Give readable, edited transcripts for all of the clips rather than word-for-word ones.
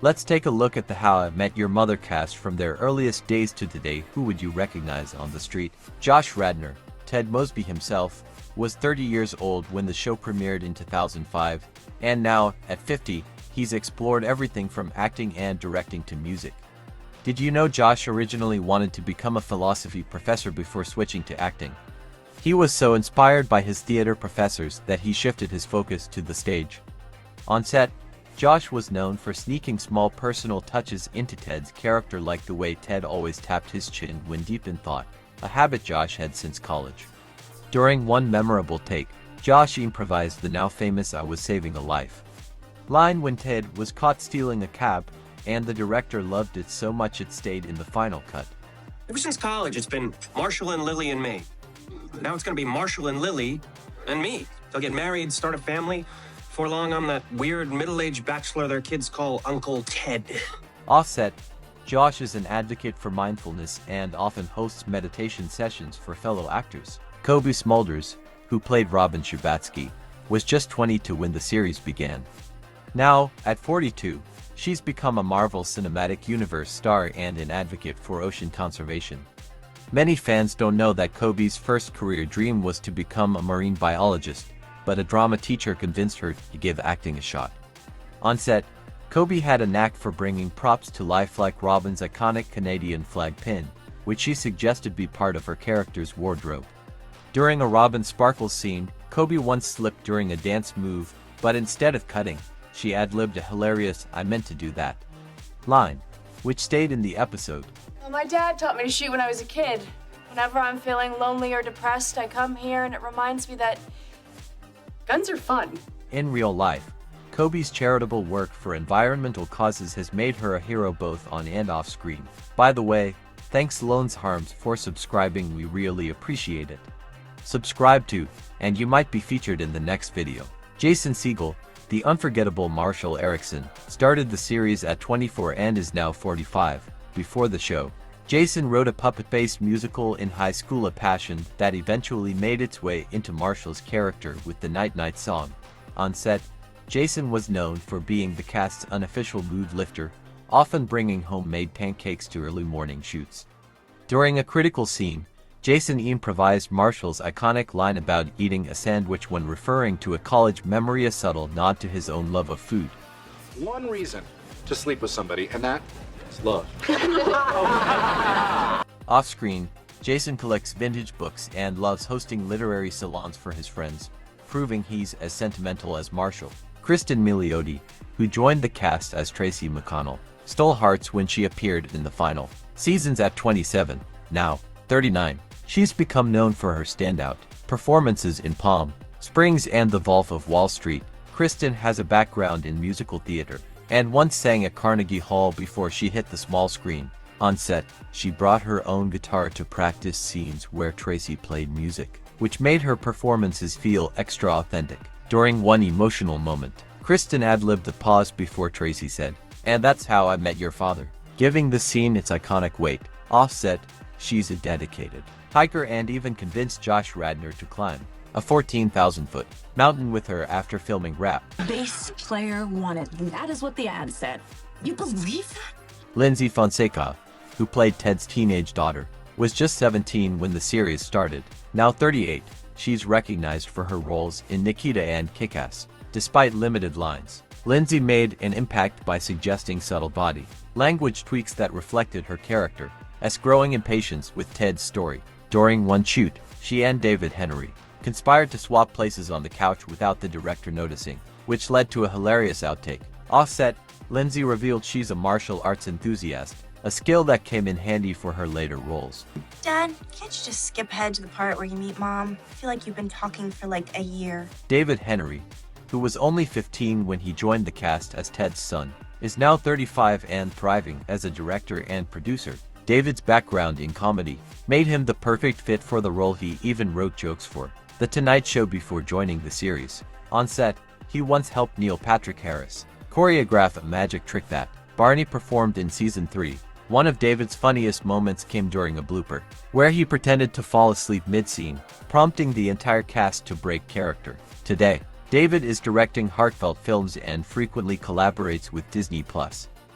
Let's take a look at the How I Met Your Mother cast from their earliest days to today. Who would you recognize on the street? Josh Radnor, Ted Mosby himself, was 30 years old when the show premiered in 2005, and now, at 50, he's explored everything from acting and directing to music. Did you know Josh originally wanted to become a philosophy professor before switching to acting? He was so inspired by his theater professors that he shifted his focus to the stage. On set, Josh was known for sneaking small personal touches into Ted's character, like the way Ted always tapped his chin when deep in thought, a habit Josh had since college. During one memorable take, Josh improvised the now famous "I was saving a life" line when Ted was caught stealing a cab, and the director loved it so much it stayed in the final cut. Ever since college, it's been Marshall and Lily and me. Now it's gonna be Marshall and Lily and me. They'll get married, start a family. Before long, I'm that weird middle-aged bachelor their kids call Uncle Ted. Offset, Josh is an advocate for mindfulness and often hosts meditation sessions for fellow actors. Cobie Smulders, who played Robin Scherbatsky, was just 20 when the series began. Now, at 42, she's become a Marvel Cinematic Universe star and an advocate for ocean conservation. Many fans don't know that Cobie's first career dream was to become a marine biologist, but a drama teacher convinced her to give acting a shot. On set, Cobie had a knack for bringing props to life, like Robin's iconic Canadian flag pin, which she suggested be part of her character's wardrobe. During a Robin Sparkles scene, Cobie once slipped during a dance move, but instead of cutting, she ad-libbed a hilarious "I meant to do that" line, which stayed in the episode. Well, my dad taught me to shoot when I was a kid. Whenever I'm feeling lonely or depressed, I come here and it reminds me that guns are fun. In real life, Cobie's charitable work for environmental causes has made her a hero both on and off screen. By the way, thanks Loans Harms for subscribing, we really appreciate it. Subscribe to, and you might be featured in the next video. Jason Segel, the unforgettable Marshall Erickson, started the series at 24 and is now 45. Before the show, Jason wrote a puppet-based musical in high school, a passion that eventually made its way into Marshall's character with the Night Night song. On set, Jason was known for being the cast's unofficial mood lifter, often bringing homemade pancakes to early morning shoots. During a critical scene, Jason improvised Marshall's iconic line about eating a sandwich when referring to a college memory, a subtle nod to his own love of food. One reason to sleep with somebody, and that is love. Off-screen, Jason collects vintage books and loves hosting literary salons for his friends, proving he's as sentimental as Marshall. Cristin Milioti, who joined the cast as Tracy McConnell, stole hearts when she appeared in the final seasons at 27, now 39. She's become known for her standout performances in Palm Springs and The Wolf of Wall Street. Cristin has a background in musical theater and once sang at Carnegie Hall before she hit the small screen. On set, she brought her own guitar to practice scenes where Tracy played music, which made her performances feel extra authentic. During one emotional moment, Cristin ad-libbed a pause before Tracy said, "And that's how I met your father," giving the scene its iconic weight. Offset, she's a dedicated hiker and even convinced Josh Radnor to climb a 14,000-foot mountain with her after filming Rap. Bass player wanted. That is what the ad said. You believe that? Lyndsy Fonseca, who played Ted's teenage daughter, was just 17 when the series started. Now 38, she's recognized for her roles in Nikita and Kick-Ass. Despite limited lines, Lyndsy made an impact by suggesting subtle body language tweaks that reflected her character's growing impatience with Ted's story. During one shoot, she and Henrie conspired to swap places on the couch without the director noticing, which led to a hilarious outtake. Offset, Lyndsy revealed she's a martial arts enthusiast, a skill that came in handy for her later roles. Dad, can't you just skip ahead to the part where you meet Mom? I feel like you've been talking for like a year. Henrie, who was only 15 when he joined the cast as Ted's son, is now 35 and thriving as a director and producer. David's background in comedy made him the perfect fit for the role. He even wrote jokes for The Tonight Show before joining the series. On set, he once helped Neil Patrick Harris choreograph a magic trick that Barney performed in season 3. One of David's funniest moments came during a blooper, where he pretended to fall asleep mid-scene, prompting the entire cast to break character. Today, David is directing heartfelt films and frequently collaborates with Disney+.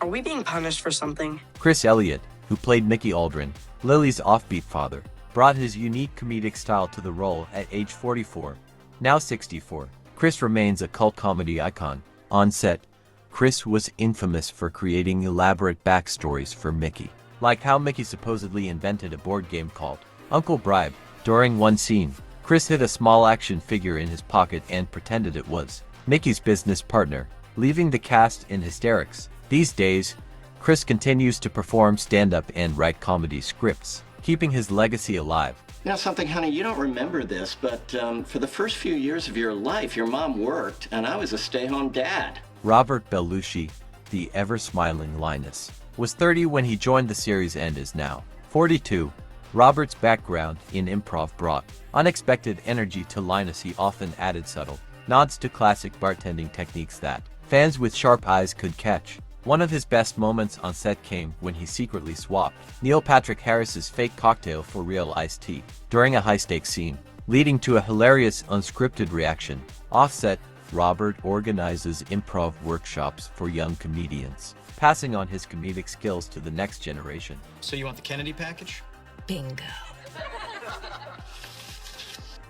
Are we being punished for something? Chris Elliott, who played Mickey Aldrin, Lily's offbeat father, brought his unique comedic style to the role at age 44. Now 64, Chris remains a cult comedy icon. On set, Chris was infamous for creating elaborate backstories for Mickey, like how Mickey supposedly invented a board game called Uncle Bribe. During one scene, Chris hid a small action figure in his pocket and pretended it was Mickey's business partner, leaving the cast in hysterics. These days, Chris continues to perform stand-up and write comedy scripts, keeping his legacy alive. You know something, honey, you don't remember this, but for the first few years of your life, your mom worked, and I was a stay-home dad. Robert Belushi, the ever-smiling Linus, was 30 when he joined the series and is now 42. Robert's background in improv brought unexpected energy to Linus. He often added subtle nods to classic bartending techniques that fans with sharp eyes could catch. One of his best moments on set came when he secretly swapped Neil Patrick Harris's fake cocktail for real iced tea during a high-stakes scene, leading to a hilarious unscripted reaction. Offset, Robert organizes improv workshops for young comedians, passing on his comedic skills to the next generation. So you want the Kennedy package? Bingo.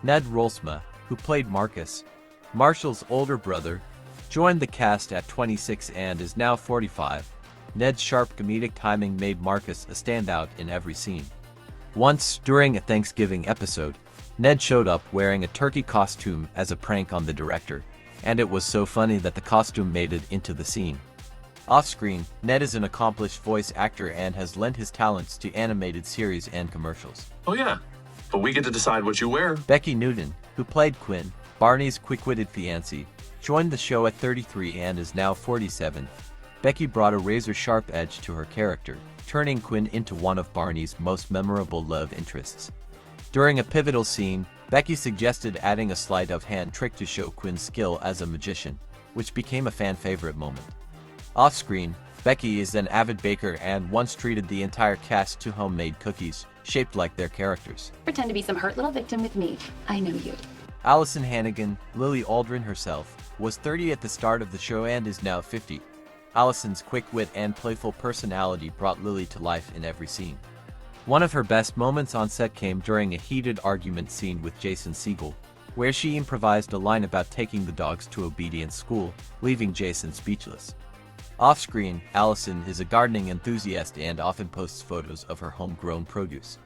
Ned Rolsma, who played Marcus, Marshall's older brother, joined the cast at 26 and is now 45. Ned's sharp comedic timing made Marcus a standout in every scene. Once, during a Thanksgiving episode, Ned showed up wearing a turkey costume as a prank on the director, and it was so funny that the costume made it into the scene. Off-screen, Ned is an accomplished voice actor and has lent his talents to animated series and commercials. Oh yeah, but we get to decide what you wear. Becki Newton, who played Quinn, Barney's quick-witted fiancée, joined the show at 33 and is now 47. Becki brought a razor-sharp edge to her character, turning Quinn into one of Barney's most memorable love interests. During a pivotal scene, Becki suggested adding a sleight of hand trick to show Quinn's skill as a magician, which became a fan-favorite moment. Off-screen, Becki is an avid baker and once treated the entire cast to homemade cookies, shaped like their characters. Pretend to be some hurt little victim with me. I know you. Alyson Hannigan, Lily Aldrin herself, was 30 at the start of the show and is now 50. Alyson's quick wit and playful personality brought Lily to life in every scene. One of her best moments on set came during a heated argument scene with Jason Segel, where she improvised a line about taking the dogs to obedience school, leaving Jason speechless. Off-screen, Alyson is a gardening enthusiast and often posts photos of her homegrown produce.